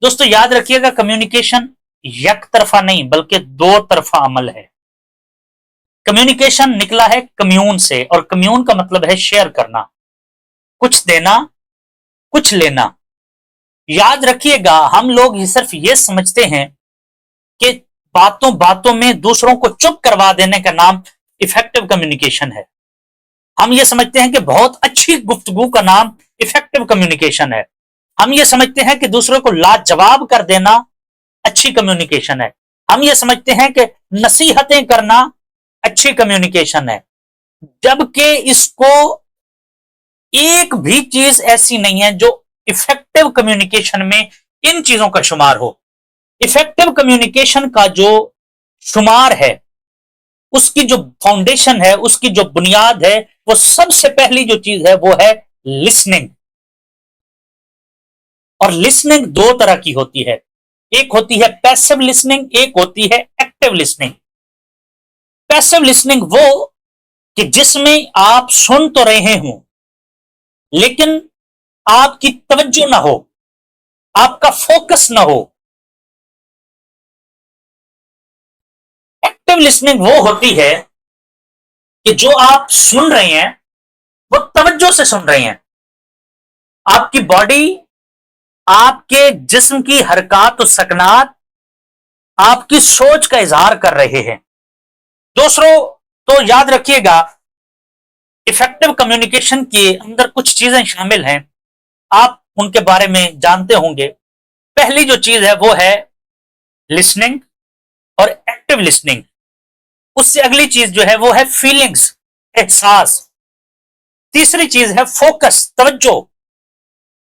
दोस्तों याद रखिएगा, कम्युनिकेशन एक तरफा नहीं बल्कि दो तरफा अमल है। कम्युनिकेशन निकला है कम्यून से, और कम्यून का मतलब है शेयर करना, कुछ देना, कुछ लेना। याद रखिएगा, हम लोग ये सिर्फ ये समझते हैं कि बातों बातों में दूसरों को चुप करवा देने का नाम इफेक्टिव कम्युनिकेशन है। हम ये समझते हैं कि बहुत अच्छी गुफ्तगू का नाम इफेक्टिव कम्युनिकेशन है। हम ये समझते हैं कि दूसरों को लाजवाब कर देना अच्छी कम्युनिकेशन है। हम ये समझते हैं कि नसीहतें करना अच्छी कम्युनिकेशन है, जबकि इसको एक भी चीज ऐसी नहीं है जो इफेक्टिव कम्युनिकेशन में इन चीजों का शुमार हो। इफेक्टिव कम्युनिकेशन का जो शुमार है, उसकी जो फाउंडेशन है, उसकी जो बुनियाद है, वो सबसे पहली जो चीज है वो है लिसनिंग। और लिसनिंग दो तरह की होती है, एक होती है पैसिव लिसनिंग, एक होती है एक्टिव लिसनिंग। पैसिव लिसनिंग वो कि जिसमें आप सुन तो रहे हो लेकिन आपकी तवज्जो ना हो, आपका फोकस ना हो। एक्टिव लिसनिंग वो होती है कि जो आप सुन रहे हैं वो तवज्जो से सुन रहे हैं। आपकी बॉडी, आपके जिस्म की हरकत और सकनात आपकी सोच का इजहार कर रहे हैं। दूसरों, तो याद रखिएगा, इफेक्टिव कम्युनिकेशन के अंदर कुछ चीजें शामिल हैं, आप उनके बारे में जानते होंगे। पहली जो चीज है वो है लिसनिंग और एक्टिव लिसनिंग। उससे अगली चीज जो है वो है फीलिंग्स, एहसास। तीसरी चीज है फोकस, तवज्जो।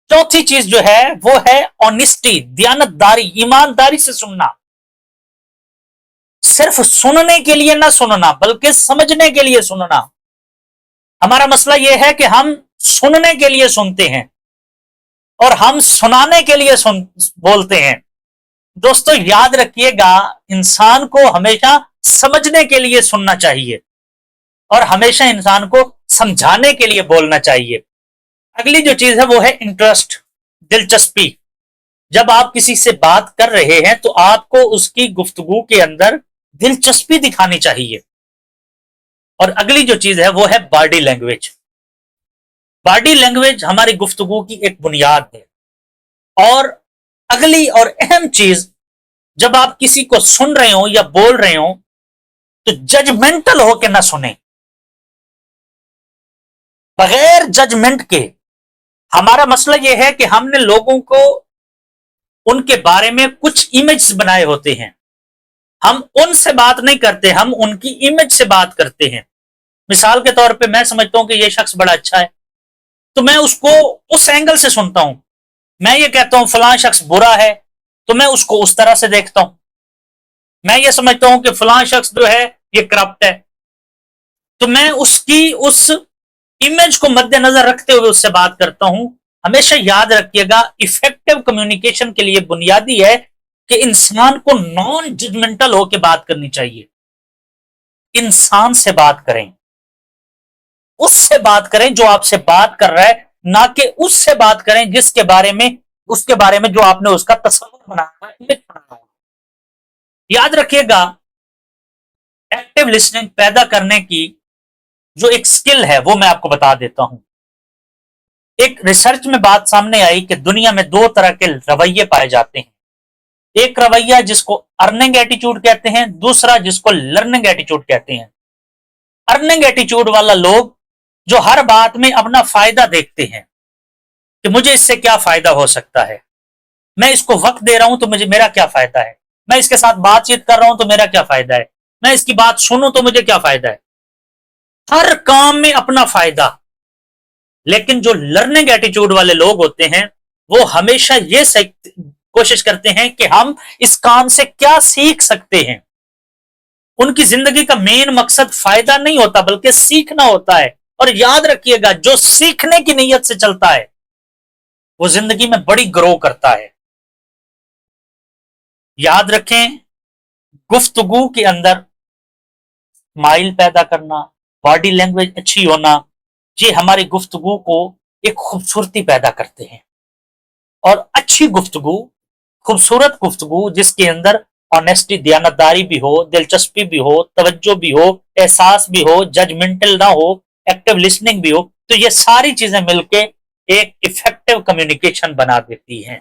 चौथी चीज जो है वो है ऑनेस्टी, दयानतदारी, ईमानदारी से सुनना। सिर्फ सुनने के लिए ना सुनना बल्कि समझने के लिए सुनना। हमारा मसला यह है कि हम सुनने के लिए सुनते हैं और हम सुनाने के लिए बोलते हैं। दोस्तों याद रखिएगा, इंसान को हमेशा समझने के लिए सुनना चाहिए और हमेशा इंसान को समझाने के लिए बोलना चाहिए। अगली जो चीज है वो है इंटरेस्ट, दिलचस्पी। जब आप किसी से बात कर रहे हैं तो आपको उसकी गुफ्तगू के अंदर दिलचस्पी दिखानी चाहिए। और अगली जो चीज है वो है बॉडी लैंग्वेज। बॉडी लैंग्वेज हमारी गुफ्तगू की एक बुनियाद है। और अगली और अहम चीज, जब आप किसी को सुन रहे हो या बोल रहे हो तो जजमेंटल होकर ना सुने, बगैर जजमेंट के। हमारा मसला यह है कि हमने लोगों को उनके बारे में कुछ इमेज बनाए होते हैं। हम उनसे बात नहीं करते, हम उनकी इमेज से बात करते हैं। मिसाल के तौर पे मैं समझता हूं कि यह शख्स बड़ा अच्छा है, तो मैं उसको उस एंगल से सुनता हूं। मैं ये कहता हूं फलां शख्स बुरा है, तो मैं उसको उस तरह से देखता हूं। मैं ये समझता हूं कि फलां शख्स जो है ये करप्ट है, तो मैं उसकी उस इमेज को मद्देनजर रखते हुए उससे बात करता हूं। हमेशा याद रखिएगा, इफेक्टिव कम्युनिकेशन के लिए बुनियादी है कि इंसान को नॉन जजमेंटल होकर बात करनी चाहिए। इंसान से बात करें, उससे बात करें जो आपसे बात कर रहा है, ना कि उससे बात करें जिसके बारे में, उसके बारे में जो आपने उसका तस्वीर बनाया है, इमेज बनाया है। याद रखिएगा, एक्टिव लिसनिंग पैदा करने की जो एक स्किल है वो मैं आपको बता देता हूं। एक रिसर्च में बात सामने आई कि दुनिया में दो तरह के रवैये पाए जाते हैं। एक रवैया जिसको अर्निंग एटीट्यूड कहते हैं, दूसरा जिसको लर्निंग एटीट्यूड कहते हैं। अर्निंग एटीट्यूड वाला लोग जो हर बात में अपना फायदा देखते हैं कि मुझे इससे क्या फायदा हो सकता है, मैं इसको वक्त दे रहा हूं तो मुझे मेरा क्या फायदा है, मैं इसके साथ बातचीत कर रहा हूं तो मेरा क्या फायदा है, मैं इसकी बात सुनूं तो मुझे क्या फायदा है। हर काम में अपना फायदा। लेकिन जो लर्निंग एटीट्यूड वाले लोग होते हैं वो हमेशा ये कोशिश करते हैं कि हम इस काम से क्या सीख सकते हैं। उनकी जिंदगी का मेन मकसद फायदा नहीं होता बल्कि सीखना होता है। और याद रखिएगा, जो सीखने की नीयत से चलता है वो जिंदगी में बड़ी ग्रो करता है। याद रखें, गुफ्तगू के अंदर स्माइल पैदा करना, बॉडी लैंग्वेज अच्छी होना, ये हमारी गुफ्तगू को एक खूबसूरती पैदा करते हैं। और अच्छी गुफ्तगू खूबसूरत गुफ्तगू जिसके अंदर ऑनेस्टी, दयानतदारी भी हो, दिलचस्पी भी हो, तवज्जो भी हो, एहसास भी हो, जजमेंटल ना हो, एक्टिव लिसनिंग भी हो, तो ये सारी चीजें मिलके एक इफेक्टिव कम्युनिकेशन बना देती हैं।